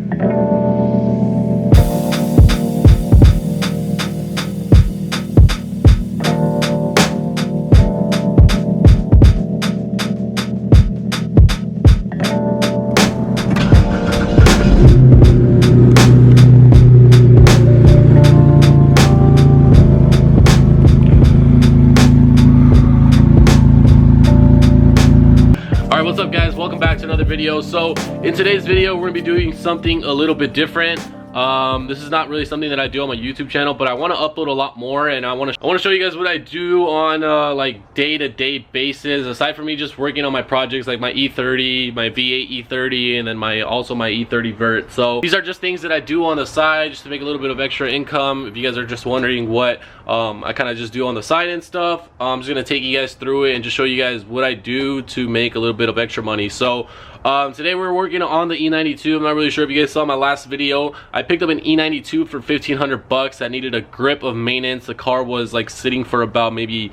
What's up guys, welcome back to another video. So in today's video we're gonna be doing something a little bit different. This is not really something that I do on my YouTube channel, but I want to upload a lot more, and I want to show you guys what I do on like day-to-day basis, aside from me just working on my projects like my E30, my V8 E30, and then also my E30 Vert. So these are just things that I do on the side just to make a little bit of extra income. If you guys are just wondering what I kind of just do on the side and stuff, I'm just gonna take you guys through it and just show you guys what I do to make a little bit of extra money. So today we're working on the E92. I'm not really sure if you guys saw my last video. I picked up an E92 for 1,500 bucks. I needed a grip of maintenance. The car was like sitting for about maybe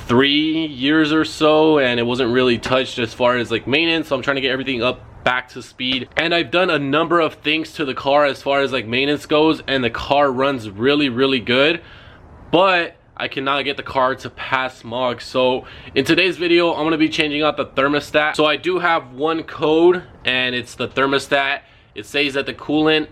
3 years or so, and it wasn't really touched as far as like maintenance. So I'm trying to get everything up back to speed, and I've done a number of things to the car as far as like maintenance goes, and the car runs really good, but I cannot get the car to pass SMOG. So in today's video I'm going to be changing out the thermostat. So I do have one code, and it's the thermostat. It says that the coolant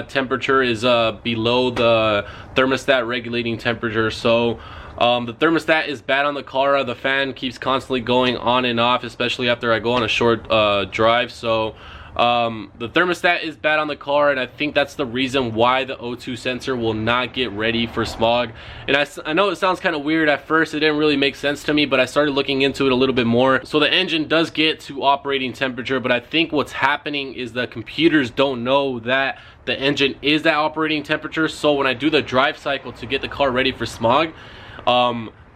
temperature is below the thermostat regulating temperature. So the thermostat is bad on the car. The fan keeps constantly going on and off, especially after I go on a short drive. So the thermostat is bad on the car, and I think that's the reason why the O2 sensor will not get ready for SMOG. And I know it sounds kind of weird at first. It didn't really make sense to me, but I started looking into it a little bit more. So the engine does get to operating temperature, but I think what's happening is the computers don't know that the engine is at operating temperature. So when I do the drive cycle to get the car ready for SMOG,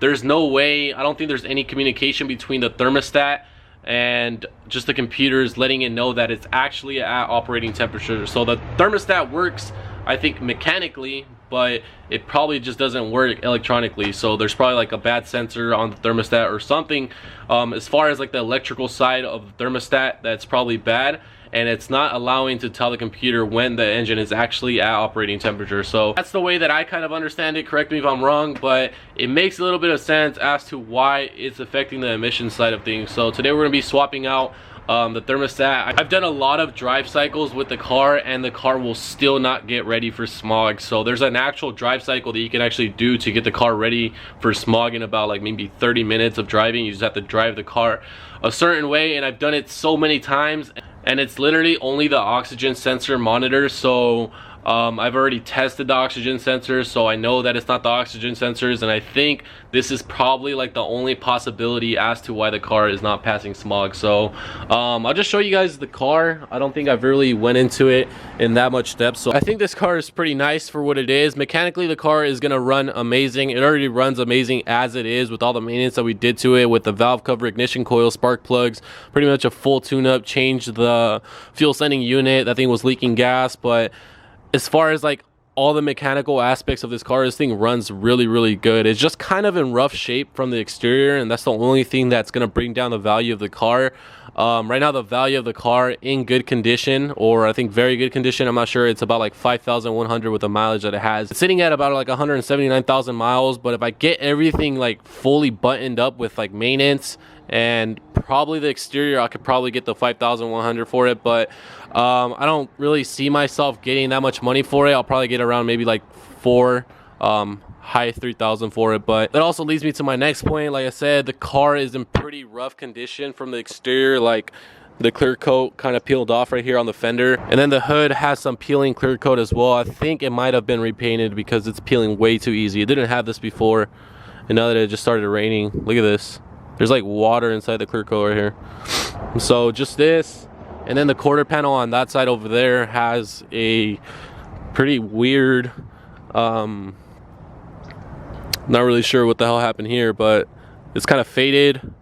there's no way, I don't think there's any communication between the thermostat and just the computers letting it know that it's actually at operating temperature. So the thermostat works, I think, mechanically, but it probably just doesn't work electronically. So there's probably like a bad sensor on the thermostat or something. As far as like the electrical side of the thermostat, that's probably bad, and it's not allowing to tell the computer when the engine is actually at operating temperature. So that's the way that I kind of understand it. Correct me if I'm wrong, but it makes a little bit of sense as to why it's affecting the emission side of things. So today we're going to be swapping out the thermostat. I've done a lot of drive cycles with the car, and the car will still not get ready for SMOG. So there's an actual drive cycle that you can actually do to get the car ready for SMOG in about like maybe 30 minutes of driving. You just have to drive the car a certain way, and I've done it so many times, and it's literally only the oxygen sensor monitor. So I've already tested the oxygen sensors, so I know that it's not the oxygen sensors, and I think this is probably like the only possibility as to why the car is not passing SMOG. So I'll just show you guys the car. I don't think I've really went into it in that much depth. So I think this car is pretty nice for what it is. Mechanically, the car is gonna run amazing. It already runs amazing as it is with all the maintenance that we did to it, with the valve cover, ignition coil, spark plugs, pretty much a full tune-up. Changed the fuel sending unit. That thing was leaking gas, but as far as like all the mechanical aspects of this car, this thing runs really good. It's just kind of in rough shape from the exterior, and that's the only thing that's going to bring down the value of the car. Right now the value of the car in good condition, or I think very good condition, I'm not sure, it's about like 5,100 with the mileage that it has. It's sitting at about like 179,000 miles, but if I get everything like fully buttoned up with like maintenance and probably the exterior, I could probably get the 5,100 for it, but I don't really see myself getting that much money for it. I'll probably get around maybe like high 3,000 for it. But that also leads me to my next point. Like I said, the car is in pretty rough condition from the exterior. Like the clear coat kind of peeled off right here on the fender, and then the hood has some peeling clear coat as well. I think it might have been repainted because it's peeling way too easy. It didn't have this before, and now that it just started raining, look at this, there's like water inside the clear coat right here. So just this, and then the quarter panel on that side over there has a pretty weird, not really sure what the hell happened here, but it's kind of faded,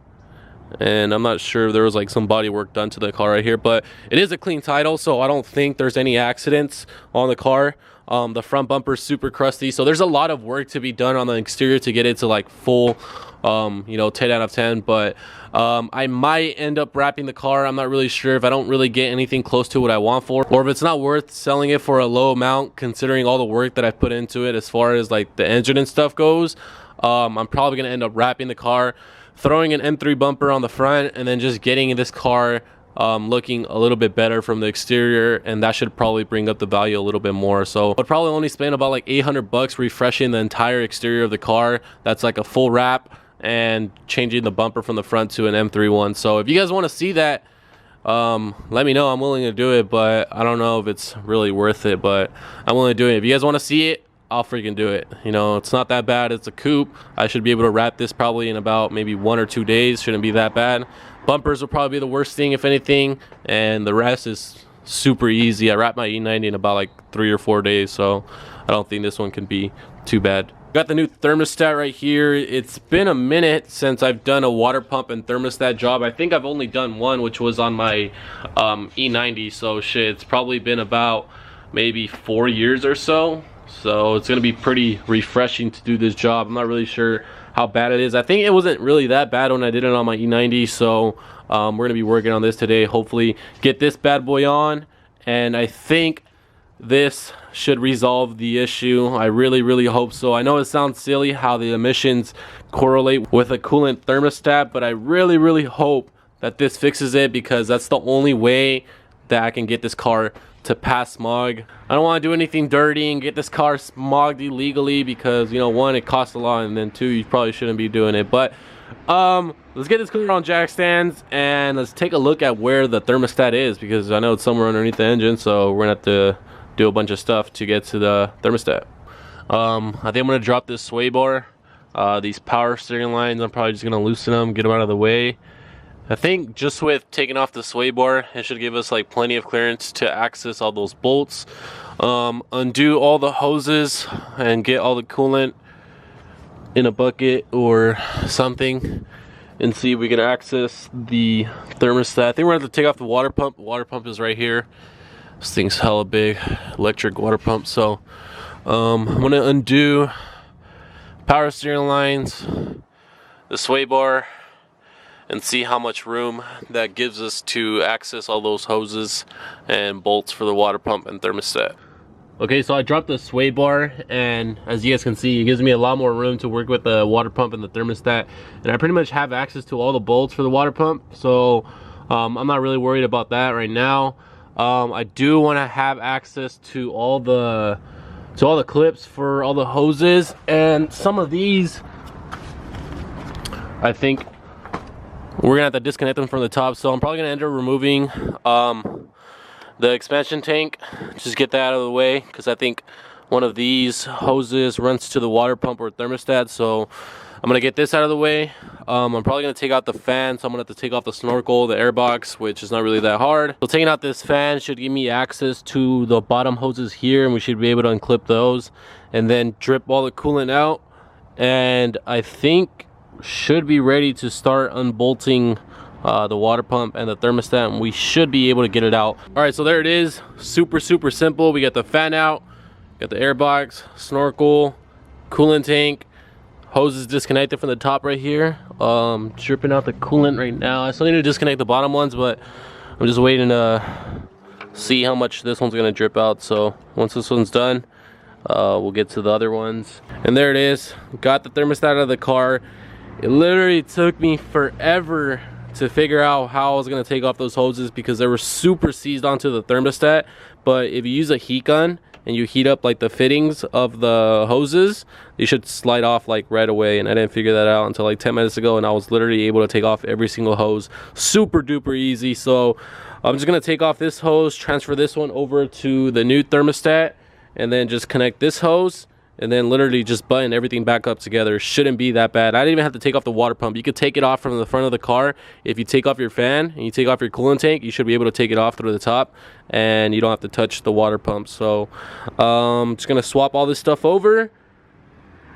and I'm not sure if there was like some body work done to the car right here, but it is a clean title, so I don't think there's any accidents on the car. The front bumper is super crusty, so there's a lot of work to be done on the exterior to get it to like full, you know, 10 out of 10. But I might end up wrapping the car. I'm not really sure if I don't really get anything close to what I want for, or if it's not worth selling it for a low amount considering all the work that I've put into it as far as like the engine and stuff goes. I'm probably gonna end up wrapping the car, throwing an M3 bumper on the front, and then just getting this car looking a little bit better from the exterior, and that should probably bring up the value a little bit more. So I'd probably only spend about like 800 bucks refreshing the entire exterior of the car. That's like a full wrap and changing the bumper from the front to an M3 one. So if you guys want to see that, let me know. I'm willing to do it, but I don't know if it's really worth it, but I'm willing to do it. If you guys want to see it, I'll freaking do it. You know, it's not that bad. It's a coupe. I should be able to wrap this probably in about maybe 1 or 2 days. Shouldn't be that bad. Bumpers will probably be the worst thing, if anything, and the rest is super easy. I wrapped my E90 in about like 3 or 4 days, so I don't think this one can be too bad. Got the new thermostat right here. It's been a minute since I've done a water pump and thermostat job. I think I've only done one, which was on my E90, so shit, it's probably been about maybe 4 years or so. So it's gonna be pretty refreshing to do this job. I'm not really sure how bad it is. I think it wasn't really that bad when I did it on my E90, so we're gonna be working on this today. Hopefully get this bad boy on, and I think this should resolve the issue. I really hope so. I know it sounds silly how the emissions correlate with a coolant thermostat, but I really hope that this fixes it, because that's the only way that I can get this car to pass SMOG. I don't want to do anything dirty and get this car smogged illegally, because, you know, one, it costs a lot, and then two, you probably shouldn't be doing it. But let's get this car on jack stands and let's take a look at where the thermostat is, because I know it's somewhere underneath the engine, so we're gonna have to do a bunch of stuff to get to the thermostat. I think I'm gonna drop this sway bar. These power steering lines, I'm probably just gonna loosen them, get them out of the way. I think just with taking off the sway bar, it should give us like plenty of clearance to access all those bolts. Undo all the hoses and get all the coolant in a bucket or something, and see if we can access the thermostat. I think we're gonna have to take off the water pump. The water pump is right here. This thing's hella big, electric water pump. So I'm gonna undo power steering lines, the sway bar, and see how much room that gives us to access all those hoses and bolts for the water pump and thermostat. Okay, so I dropped the sway bar, and as you guys can see, it gives me a lot more room to work with the water pump and the thermostat, and I pretty much have access to all the bolts for the water pump, so I'm not really worried about that right now. I do want to have access to all the clips for all the hoses, and some of these I think we're gonna have to disconnect them from the top, so I'm probably gonna end up removing the expansion tank. Just get that out of the way, because I think one of these hoses runs to the water pump or thermostat, so I'm gonna get this out of the way. I'm probably gonna take out the fan, so I'm gonna have to take off the snorkel, the air box, which is not really that hard. So taking out this fan should give me access to the bottom hoses here, and we should be able to unclip those and then drip all the coolant out, and I think should be ready to start unbolting the water pump and the thermostat, and we should be able to get it out. All right, so there it is. Super simple. We got the fan out, got the air box, snorkel, coolant tank, hoses disconnected from the top right here. Dripping out the coolant right now. I still need to disconnect the bottom ones, but I'm just waiting to see how much this one's gonna drip out. So once this one's done, we'll get to the other ones. And there it is. Got the thermostat out of the car. It literally took me forever to figure out how I was gonna take off those hoses, because they were super seized onto the thermostat. But if you use a heat gun and you heat up like the fittings of the hoses, they should slide off like right away, and I didn't figure that out until like 10 minutes ago, and I was literally able to take off every single hose super duper easy. So I'm just gonna take off this hose, transfer this one over to the new thermostat, and then just connect this hose, and then literally just button everything back up together. Shouldn't be that bad. I didn't even have to take off the water pump. You could take it off from the front of the car. If you take off your fan and you take off your coolant tank, you should be able to take it off through the top, and you don't have to touch the water pump. So just gonna swap all this stuff over,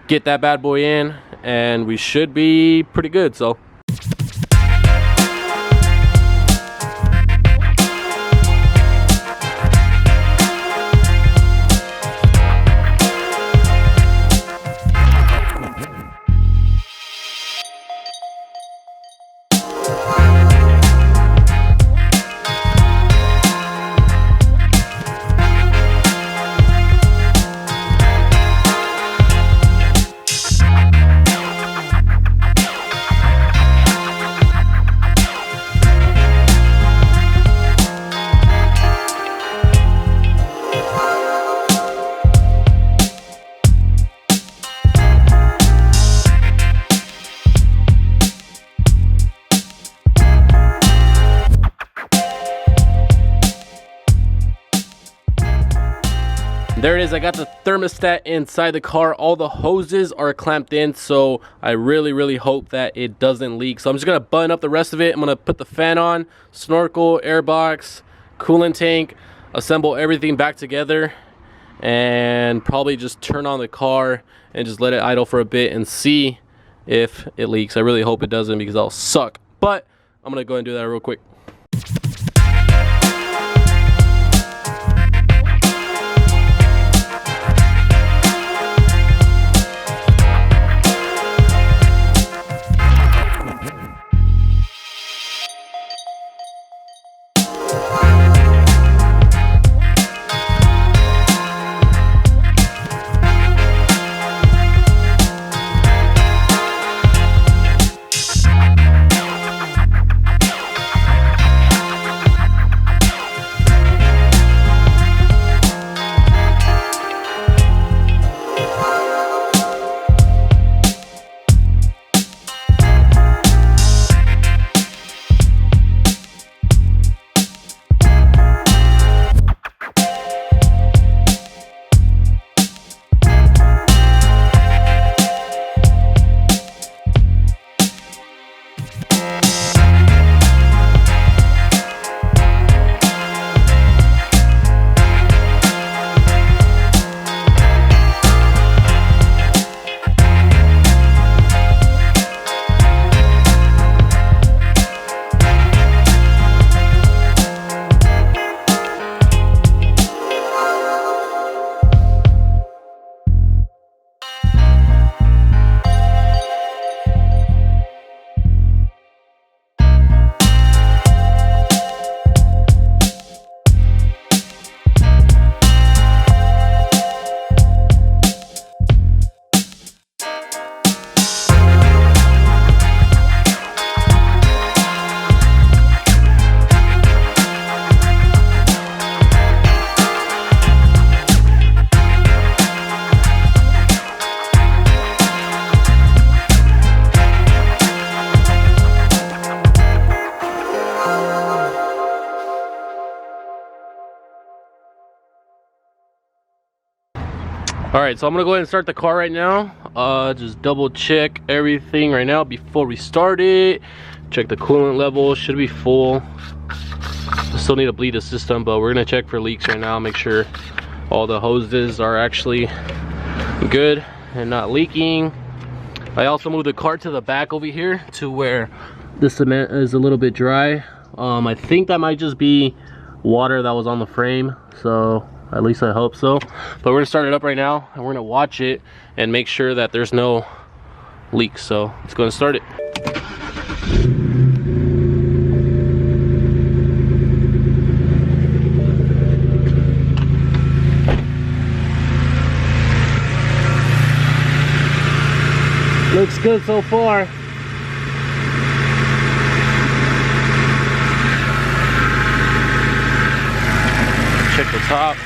get that bad boy in, and we should be pretty good. So There it is. I got the thermostat inside the car. All the hoses are clamped in, so I really hope that it doesn't leak. So I'm just gonna button up the rest of it. I'm gonna put the fan on, snorkel, airbox, coolant tank, assemble everything back together, and probably just turn on the car and just let it idle for a bit and see if it leaks. I really hope it doesn't, because that'll suck. But I'm gonna go ahead and do that real quick. All right, so I'm gonna go ahead and start the car right now. Just double check everything right now before we start it. Check the coolant level, should be full. I still need to bleed the system, but we're gonna check for leaks right now. Make sure all the hoses are actually good and not leaking. I also moved the car to the back over here to where the cement is a little bit dry. I think that might just be water that was on the frame, so at least I hope so. But we're gonna start it up right now and we're gonna watch it and make sure that there's no leaks. So let's go and start it. Looks good so far. Check the top.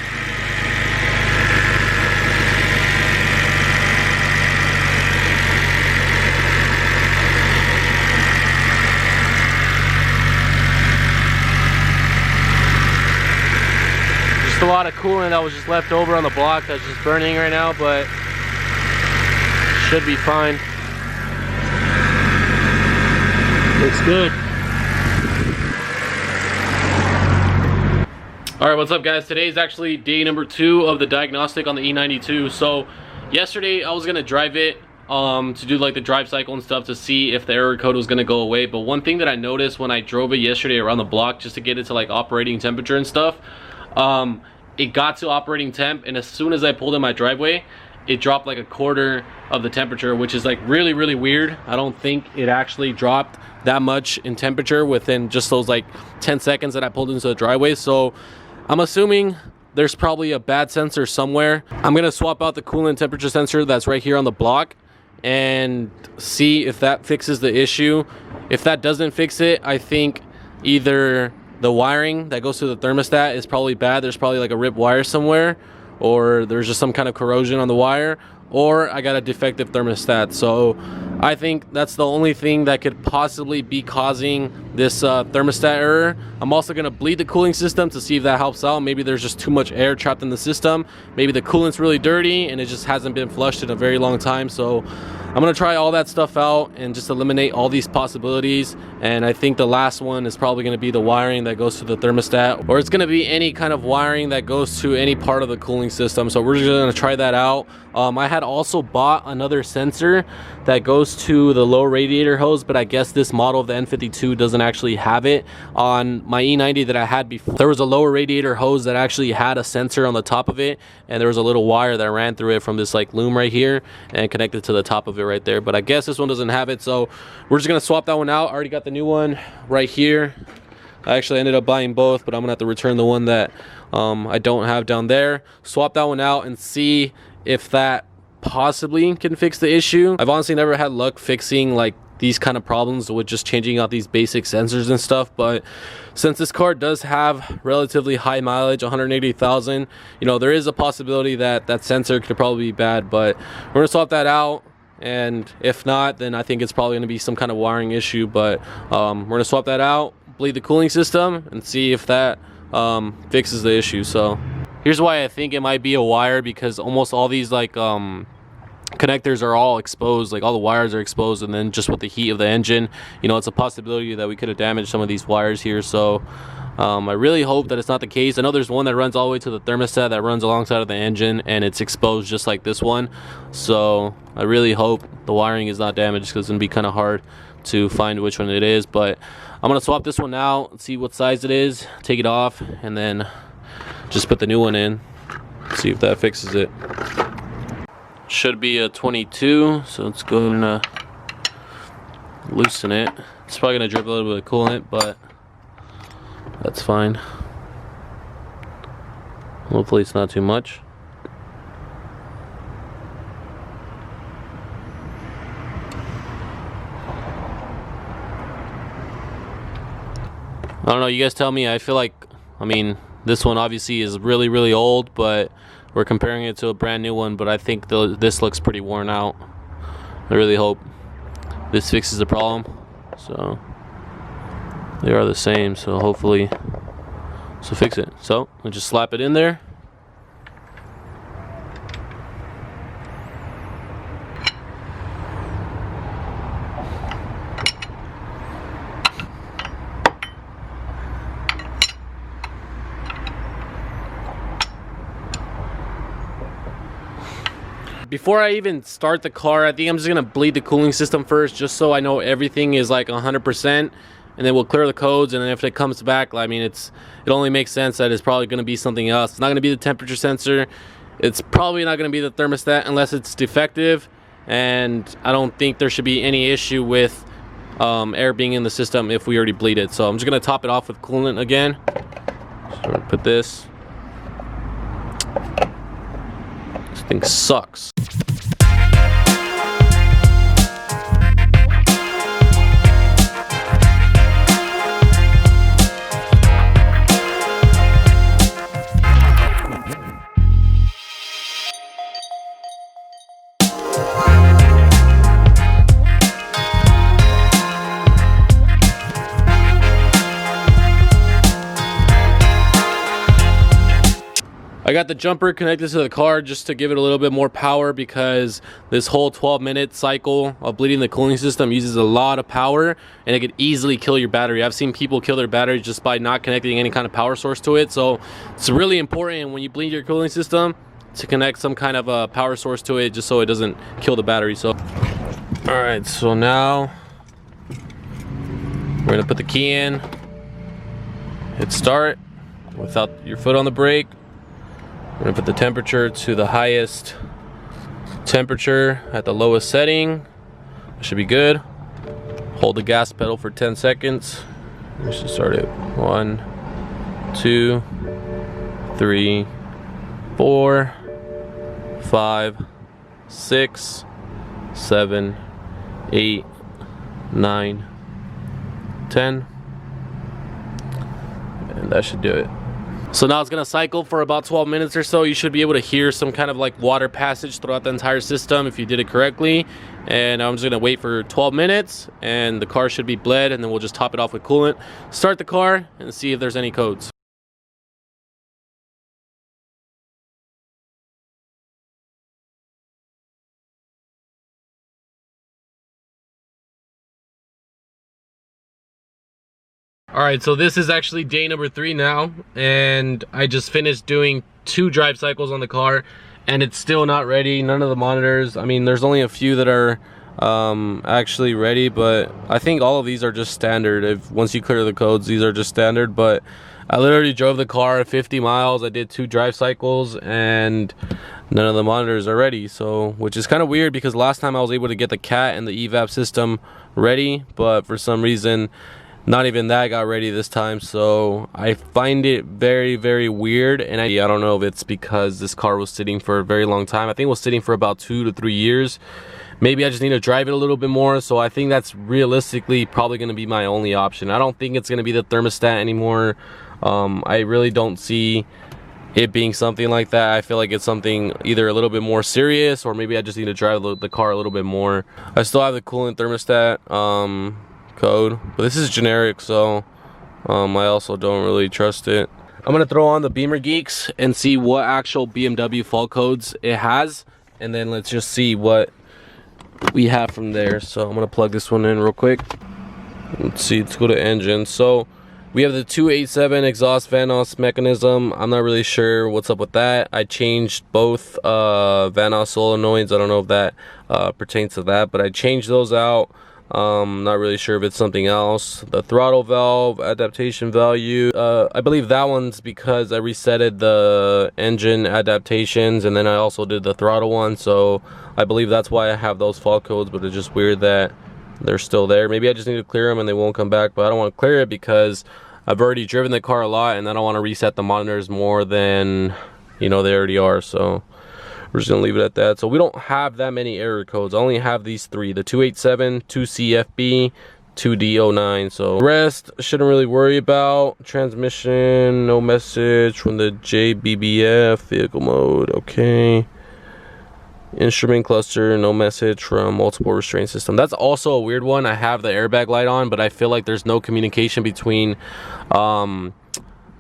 Just a lot of coolant that was just left over on the block that's just burning right now, but should be fine. Looks good. All right, what's up guys? Today is actually day number 2 of the diagnostic on the E92. So yesterday I was gonna drive it to do like the drive cycle and stuff to see if the error code was gonna go away. But one thing that I noticed when I drove it yesterday around the block just to get it to like operating temperature and stuff, it got to operating temp, and as soon as I pulled in my driveway, it dropped like a quarter of the temperature, which is like really weird. I don't think it actually dropped that much in temperature within just those like 10 seconds that I pulled into the driveway. So I'm assuming there's probably a bad sensor somewhere. I'm gonna swap out the coolant temperature sensor that's right here on the block and see if that fixes the issue. If that doesn't fix it, I think either the wiring that goes to the thermostat is probably bad. There's probably like a ripped wire somewhere, or there's just some kind of corrosion on the wire, or I got a defective thermostat. So I think that's the only thing that could possibly be causing this thermostat error. I'm also gonna bleed the cooling system to see if that helps out. Maybe there's just too much air trapped in the system. Maybe the coolant's really dirty and it just hasn't been flushed in a very long time. So I'm gonna try all that stuff out and just eliminate all these possibilities. And I think the last one is probably gonna be the wiring that goes to the thermostat, or it's gonna be any kind of wiring that goes to any part of the cooling system. So we're just gonna try that out. I had also bought another sensor that goes to the low radiator hose, but I guess this model of the N52 doesn't actually have it. On my E90 that I had before, there was a lower radiator hose that actually had a sensor on the top of it, and there was a little wire that ran through it from this like loom right here and connected to the top of it right there. But I guess this one doesn't have it, so we're just gonna swap that one out. I already got the new one right here. I actually ended up buying both, but I'm gonna have to return the one that I don't have down there. Swap that one out and see if that possibly can fix the issue. I've honestly never had luck fixing like these kind of problems with just changing out these basic sensors and stuff, but since this car does have relatively high mileage, 180,000, you know, there is a possibility that that sensor could probably be bad. But we're gonna swap that out, and if not, then I think it's probably gonna be some kind of wiring issue. But we're gonna swap that out, bleed the cooling system, and see if that fixes the issue. So here's why I think it might be a wire, because almost all these like connectors are all exposed, like all the wires are exposed, and then just with the heat of the engine, you know, it's a possibility that we could have damaged some of these wires here. So I really hope that it's not the case. I know there's one that runs all the way to the thermostat that runs alongside of the engine, and it's exposed just like this one. So I really hope the wiring is not damaged, because it's gonna be kind of hard to find which one it is. But I'm gonna swap this one out, see what size it is, take it off, and then just put the new one in, see if that fixes it. Should be a 22, so let's go and loosen it. It's probably gonna drip a little bit of coolant, but that's fine. Hopefully it's not too much. I don't know, you guys tell me. I feel like, I mean, this one obviously is really, really old, but we're comparing it to a brand new one, but I think this looks pretty worn out. I really hope this fixes the problem. So they are the same, so hopefully this will fix it. So we'll just slap it in there. Before I even start the car, I think I'm just gonna bleed the cooling system first, just so I know everything is like 100%, and then we'll clear the codes. And then if it comes back, I mean, it only makes sense that it's probably gonna be something else. It's not gonna be the temperature sensor. It's probably not gonna be the thermostat unless it's defective, and I don't think there should be any issue with air being in the system if we already bleed it. So I'm just gonna top it off with coolant again. So I'm gonna put this. This thing sucks. I got the jumper connected to the car just to give it a little bit more power, because this whole 12-minute cycle of bleeding the cooling system uses a lot of power, and it could easily kill your battery. I've seen people kill their battery just by not connecting any kind of power source to it. So it's really important when you bleed your cooling system to connect some kind of a power source to it, just so it doesn't kill the battery. So all right, so now we're gonna put the key in, hit start without your foot on the brake. We're gonna put the temperature to the highest temperature at the lowest setting. That should be good. Hold the gas pedal for 10 seconds. We should start it. 1, 2, 3, 4, 5, 6, 7, 8, 9, 10. And that should do it. So now it's gonna cycle for about 12 minutes or so. You should be able to hear some kind of like water passage throughout the entire system if you did it correctly. And I'm just gonna wait for 12 minutes and the car should be bled, and then we'll just top it off with coolant, start the car, and see if there's any codes. Alright, so this is actually day number 3 now, and I just finished doing 2 drive cycles on the car, and it's still not ready. None of the monitors, I mean, there's only a few that are actually ready, but I think all of these are just standard. Once you clear the codes, these are just standard. But I literally drove the car 50 miles. I did 2 drive cycles, and none of the monitors are ready. So, which is kind of weird, because last time I was able to get the CAT and the evap system ready, but for some reason not even that got ready this time. So I find it very, very weird, and I don't know if it's because this car was sitting for a very long time. I think it was sitting for about 2 to 3 years. Maybe I just need to drive it a little bit more. So I think that's realistically probably going to be my only option. I don't think it's going to be the thermostat anymore. I really don't see it being something like that. I feel like it's something either a little bit more serious, or maybe I just need to drive the car a little bit more. I still have the coolant thermostat code, but this is generic, so I also don't really trust it. I'm gonna throw on the Beamer Geeks and see what actual BMW fault codes it has, and then let's just see what we have from there. So I'm gonna plug this one in real quick. Let's see, let's go to engine. So we have the 287 exhaust Vanos mechanism. I'm not really sure what's up with that. I changed both Vanos solenoids. I don't know if that pertains to that, but I changed those out. Not really sure if it's something else. The throttle valve adaptation value, I believe that one's because I resetted the engine adaptations, and then I also did the throttle one, so I believe that's why I have those fault codes. But it's just weird that they're still there. Maybe I just need to clear them and they won't come back, but I don't want to clear it because I've already driven the car a lot, and I don't want to reset the monitors more than, you know, they already are. So we're just gonna leave it at that. So we don't have that many error codes. I only have these 3: the 287, 2CFB, 2D09. So the rest shouldn't really worry about. Transmission, no message from the JBBF. Vehicle mode, okay. Instrument cluster, no message from multiple restraint system. That's also a weird one. I have the airbag light on, but I feel like there's no communication between the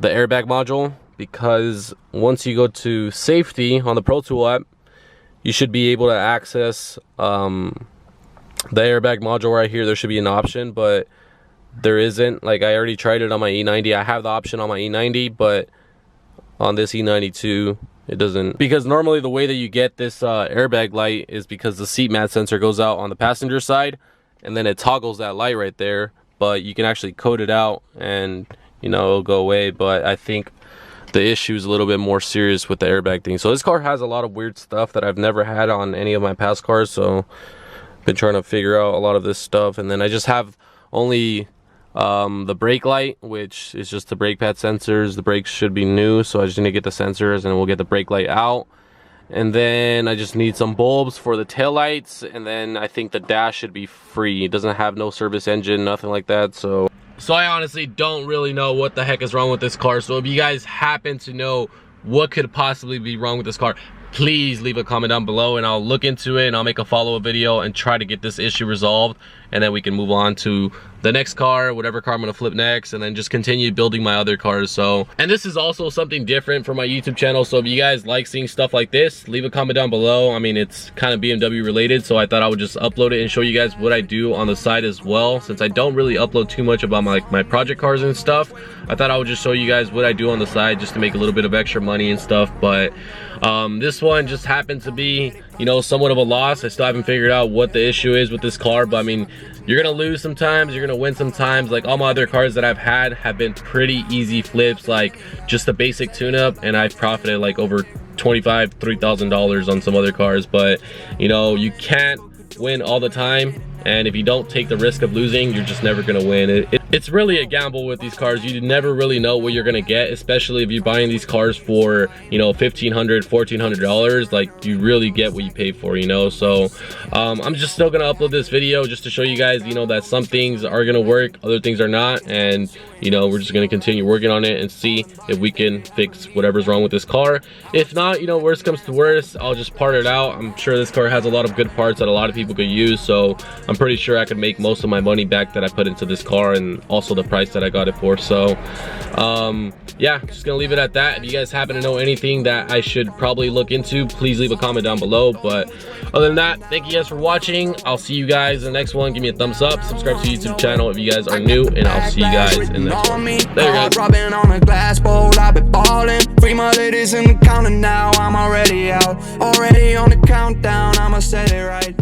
airbag module, because once you go to safety on the Pro Tool app, you should be able to access the airbag module right here. There should be an option, but there isn't. Like, I already tried it on my E90. I have the option on my E90, but on this E92 it doesn't, because normally the way that you get this airbag light is because the seat mat sensor goes out on the passenger side, and then it toggles that light right there. But you can actually code it out, and you know, it'll go away. But I think the issue is a little bit more serious with the airbag thing. So this car has a lot of weird stuff that I've never had on any of my past cars, so I've been trying to figure out a lot of this stuff. And then I just have only the brake light, which is just the brake pad sensors. The brakes should be new, so I just need to get the sensors, and we'll get the brake light out. And then I just need some bulbs for the tail lights, and then I think the dash should be free. It doesn't have no service engine, nothing like that. So I honestly don't really know what the heck is wrong with this car. So if you guys happen to know what could possibly be wrong with this car, please leave a comment down below, and I'll look into it, and I'll make a follow-up video and try to get this issue resolved, and then we can move on to the next car, whatever car I'm gonna flip next, and then just continue building my other cars. So, and this is also something different for my YouTube channel, so if you guys like seeing stuff like this, leave a comment down below. I mean, it's kind of BMW related, so I thought I would just upload it and show you guys what I do on the side as well. Since I don't really upload too much about my project cars and stuff, I thought I would just show you guys what I do on the side just to make a little bit of extra money and stuff. But this one just happened to be, you know, somewhat of a loss. I still haven't figured out what the issue is with this car, but I mean, you're gonna lose sometimes, you're gonna win sometimes. Like, all my other cars that I've had have been pretty easy flips, like just a basic tune-up, and I've profited like over $2,500, $3,000 on some other cars. But you know, you can't win all the time, and if you don't take the risk of losing, you're just never gonna win. it's really a gamble with these cars. You never really know what you're gonna get, especially if you're buying these cars for, you know, $1,500, $1,400. like, you really get what you pay for, you know. So I'm just still gonna upload this video just to show you guys, you know, that some things are gonna work, other things are not, and you know, we're just gonna continue working on it and see if we can fix whatever's wrong with this car. If not, you know, worst comes to worst, I'll just part it out. I'm sure this car has a lot of good parts that a lot of people could use, so I'm pretty sure I could make most of my money back that I put into this car, and also the price that I got it for. So yeah, just gonna leave it at that. If you guys happen to know anything that I should probably look into, please leave a comment down below. But other than that, thank you guys for watching. I'll see you guys in the next one. Give me a thumbs up, subscribe to the YouTube channel if you guys are new, and I'll see you guys in the next one. There you go. Rubbing on a glass bowl, I've been balling. Free my ladies in the counter now, I'm already out. Already on the countdown, I'ma set it right.